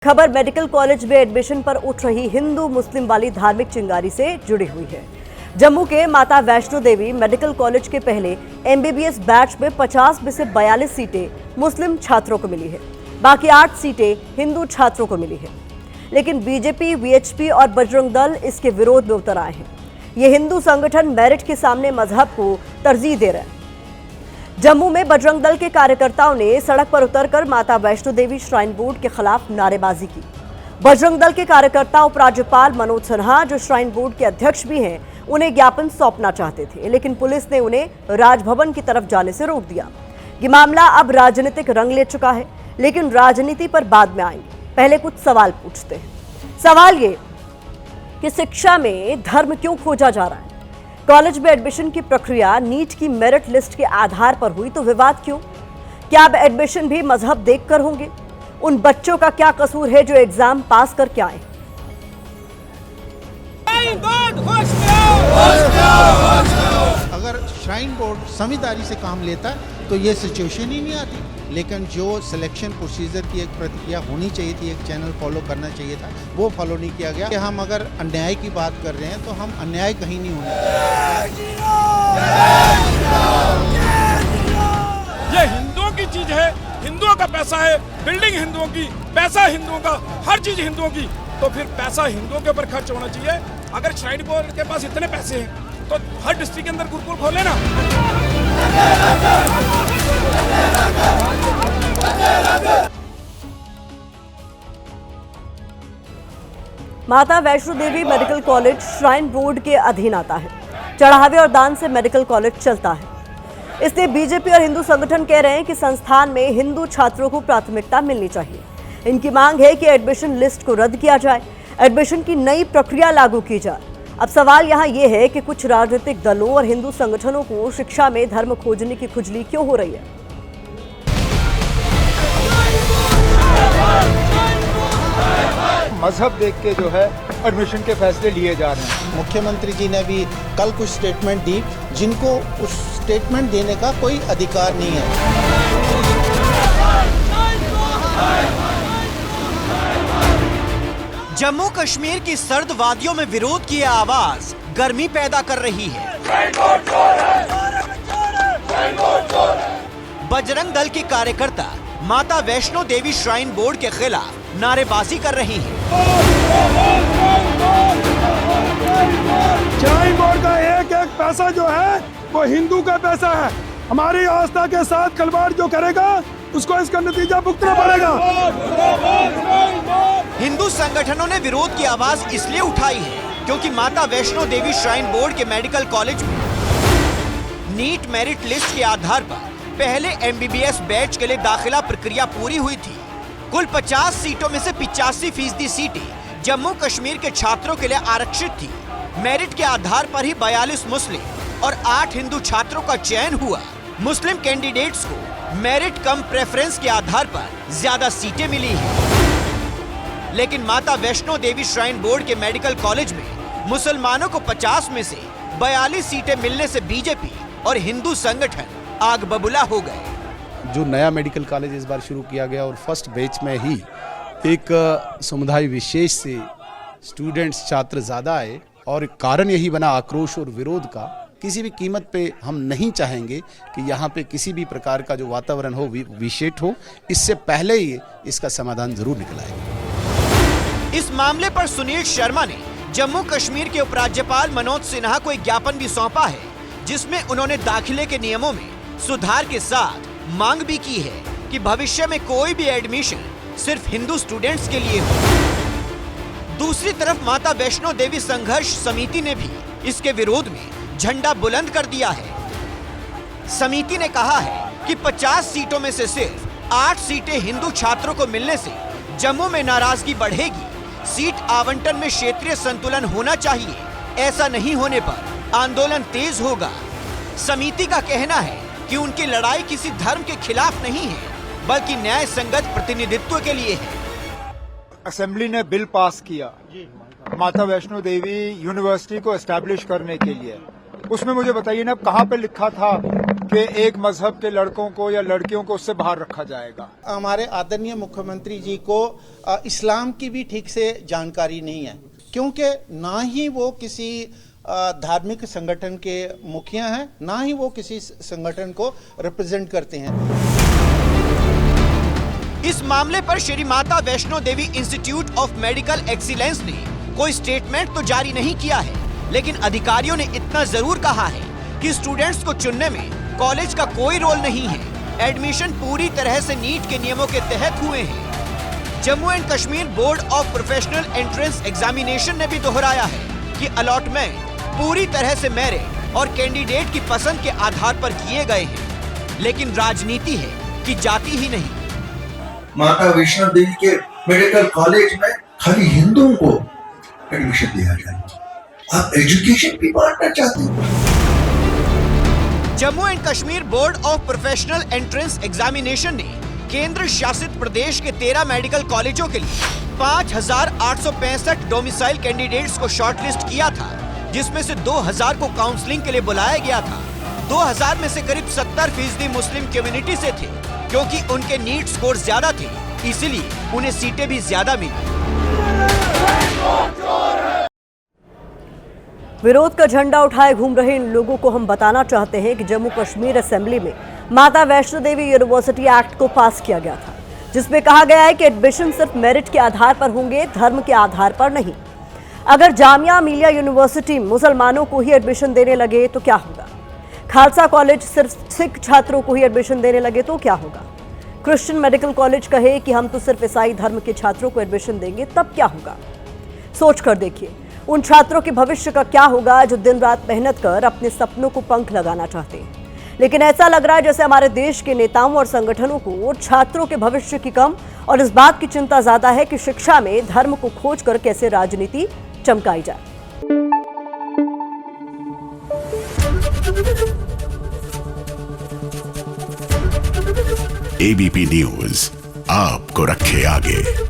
खबर medical college में admission पर उठ रही हिंदू मुस्लिम वाली धार्मिक चिंगारी से जुड़ी हुई है। जम्मू के माता वैष्णो देवी मेडिकल कॉलेज के पहले एमबीबीएस बैच में 50 में से 42 सीटें मुस्लिम छात्रों को मिली है, बाकी 8 सीटें हिंदू छात्रों को मिली है। लेकिन बीजेपी, वीएचपी और बजरंग दल इसके विरोध में उतर आए हैं। ये हिंदू संगठन मेरिट के सामने मजहब को तरजीह दे रहे हैं। जम्मू में बजरंग दल के कार्यकर्ताओं ने सड़क पर उतरकर माता वैष्णो देवी श्राइन बोर्ड के खिलाफ नारेबाजी की। बजरंग दल के कार्यकर्ता उपराज्यपाल मनोज सिन्हा, जो श्राइन बोर्ड के अध्यक्ष भी हैं, उन्हें ज्ञापन सौंपना चाहते थे, लेकिन पुलिस ने उन्हें राजभवन की तरफ जाने से रोक दिया। ये मामला अब राजनीतिक रंग ले चुका है, लेकिन राजनीति पर बाद में आएंगे। पहले कुछ सवाल पूछते हैं। सवाल ये कि शिक्षा में धर्म क्यों खोजा जा रहा है? कॉलेज में एडमिशन की प्रक्रिया नीट की मेरिट लिस्ट के आधार पर हुई तो विवाद क्यों? क्या अब एडमिशन भी मजहब देखकर होंगे? उन बच्चों का क्या कसूर है जो एग्जाम पास करके आए? अगर श्राइन बोर्ड समझदारी से काम लेता तो ये सिचुएशन ही नहीं आती। लेकिन जो सिलेक्शन प्रोसीजर की एक प्रक्रिया होनी चाहिए थी, एक चैनल फॉलो करना चाहिए था, वो फॉलो नहीं किया गया। कि हम अगर अन्याय की बात कर रहे हैं तो हम अन्याय कहीं नहीं होने चाहिए। ये हिंदुओं की चीज है, हिंदुओं का पैसा है, बिल्डिंग हिंदुओं की, पैसा हिंदुओं का, हर चीज हिंदुओं की, तो फिर पैसा हिंदुओं के ऊपर खर्च होना चाहिए। अगर श्राइन बोर्ड के पास इतने पैसे हैं तो हर डिस्ट्रिक्ट के अंदर गुरुकुल खोले ना। माता Vaishno Devi medical college shrine board के अधीन आता है। चढ़ावे और दान से मेडिकल कॉलेज चलता है। इसलिए बीजेपी और हिंदू संगठन कह रहे हैं कि संस्थान में हिंदू छात्रों को प्राथमिकता मिलनी चाहिए। इनकी मांग है कि एडमिशन लिस्ट को रद्द किया जाए, एडमिशन की नई प्रक्रिया लागू की जाए। अब सवाल यहाँ ये है कि कुछ राजनीतिक दलों और हिंदू संगठनों को शिक्षा में धर्म खोजने की खुजली क्यों हो रही है? मजहब देख के जो है एडमिशन के फैसले लिए जा रहे हैं। मुख्यमंत्री जी ने भी कल कुछ स्टेटमेंट दी जिनको उस स्टेटमेंट देने का कोई अधिकार नहीं है। जम्मू कश्मीर की सर्द वादियों में विरोध की आवाज गर्मी पैदा कर रही है। बजरंग दल के कार्यकर्ता माता वैष्णो देवी श्राइन बोर्ड के खिलाफ नारेबाजी कर रही हैं। श्राइन बोर्ड का एक एक पैसा जो है वो हिंदू का पैसा है। हमारी आस्था के साथ खिलवाड़ जो करेगा उसको इसका नतीजा भुगतना पड़ेगा। हिंदू संगठनों ने विरोध की आवाज इसलिए उठाई है क्योंकि माता वैष्णो देवी श्राइन बोर्ड के मेडिकल कॉलेज में नीट मेरिट लिस्ट के आधार पर पहले एमबीबीएस बैच के लिए दाखिला प्रक्रिया पूरी हुई थी। कुल 50 सीटों में से 85% सीटें जम्मू कश्मीर के छात्रों के लिए आरक्षित थी। मेरिट के आधार पर ही 42 मुस्लिम और 8 हिंदू छात्रों का चयन हुआ। मुस्लिम कैंडिडेट्स को मेरिट कम प्रेफरेंस के आधार पर ज्यादा सीटें मिली हैं। लेकिन माता वैष्णो देवी श्राइन बोर्ड के मेडिकल कॉलेज में मुसलमानों को 50 में से 42 सीटें मिलने से बीजेपी और हिंदू संगठन आग बबूला हो गए। जो नया मेडिकल कॉलेज इस बार शुरू किया गया और फर्स्ट बैच में ही एक समुदाय विशेष से स्टूडेंट्स छात्र ज़्यादा आए और कारण यही बना आक्रोश और विरोध का। किसी भी कीमत पे हम नहीं चाहेंगे कि यहाँ पे किसी भी प्रकार का जो वातावरण हो विषेट हो। इससे पहले ही इसका समाधान जरूर निकल आएगा। इस मामले पर सुनील शर्मा ने जम्मू कश्मीर के उपराज्यपाल मनोज सिन्हा को एक ज्ञापन भी सौंपा है, जिसमें उन्होंने दाखिले के नियमों में सुधार के साथ मांग भी की है कि भविष्य में कोई भी एडमिशन सिर्फ हिंदू स्टूडेंट्स के लिए हो। दूसरी तरफ माता वैष्णो देवी संघर्ष समिति ने भी इसके विरोध में झंडा बुलंद कर दिया है। समिति ने कहा है कि 50 सीटों में से सिर्फ 8 सीटें हिंदू छात्रों को मिलने से जम्मू में नाराजगी बढ़ेगी। सीट आवंटन में क्षेत्रीय संतुलन होना चाहिए। ऐसा नहीं होने पर आंदोलन तेज होगा। समिति का कहना है कि उनकी लड़ाई किसी धर्म के खिलाफ नहीं है, बल्कि न्याय संगत प्रतिनिधित्व के लिए है। असेंबली ने बिल पास किया माता वैष्णो देवी यूनिवर्सिटी को एस्टैब्लिश करने के लिए। उसमें मुझे बताइए ना, कहाँ पे लिखा था कि एक मजहब के लड़कों को या लड़कियों को उससे बाहर रखा जाएगा। हमारे आदरणीय मुख्यमंत्री जी को इस्लाम की भी ठीक से जानकारी नहीं है, क्योंकि ना ही वो किसी धार्मिक संगठन के मुखिया हैं, ना ही वो किसी संगठन को रिप्रेजेंट करते हैं। इस मामले पर Shri Mata Vaishno Devi institute of medical excellence ने कोई स्टेटमेंट तो जारी नहीं किया है, लेकिन अधिकारियों ने इतना जरूर कहा है कि स्टूडेंट्स को चुनने में कॉलेज का कोई रोल नहीं है। एडमिशन पूरी तरह से नीट के नियमों के तहत हुए हैं। Jammu and Kashmir board of professional entrance examination ने भी दोहराया है कि अलॉटमेंट पूरी तरह से मेरिट और कैंडिडेट की पसंद के आधार पर किए गए हैं, लेकिन राजनीति है कि जाति ही नहीं। माता वैष्णो देवी के मेडिकल कॉलेज में खाली हिंदुओं को एडमिशन दिया जाए, आप एजुकेशन भी बांटना चाहते हैं। Jammu and Kashmir board of professional entrance examination ने केंद्र शासित प्रदेश के 13 मेडिकल कॉलेजों के लिए 5,865 डोमिसाइल कैंडिडेट्स को शॉर्टलिस्ट किया था, जिसमें से 2,000 को काउंसलिंग के लिए बुलाया गया था। 2,000 में से करीब 70% मुस्लिम कम्युनिटी से थे, क्योंकि उनके नीट स्कोर ज्यादा थे, इसीलिए उन्हें सीटें भी ज्यादा मिली। विरोध का झंडा उठाए घूम रहे इन लोगों को हम बताना चाहते हैं कि जम्मू कश्मीर असेंबली में माता वैष्णो देवी यूनिवर्सिटी एक्ट को पास किया गया था, जिसमें कहा गया है कि एडमिशन सिर्फ मेरिट के आधार पर होंगे, धर्म के आधार पर नहीं। अगर जामिया मिलिया यूनिवर्सिटी मुसलमानों को ही एडमिशन देने लगे तो क्या होगा? खालसा कॉलेज सिर्फ सिख छात्रों को ही एडमिशन देने लगे तो क्या होगा? क्रिश्चियन मेडिकल कॉलेज कहे कि हम तो सिर्फ ईसाई धर्म के छात्रों को एडमिशन देंगे, तब क्या होगा? सोच कर देखिए, उन छात्रों के भविष्य का क्या होगा जो दिन रात मेहनत कर अपने सपनों को पंख लगाना चाहते हैं। लेकिन ऐसा लग रहा है जैसे हमारे देश के नेताओं और संगठनों को छात्रों के भविष्य की कम और इस बात की चिंता ज्यादा है कि शिक्षा में धर्म को खोजकर कैसे राजनीति चमकाई जाए। एबीपी न्यूज आपको रखे आगे।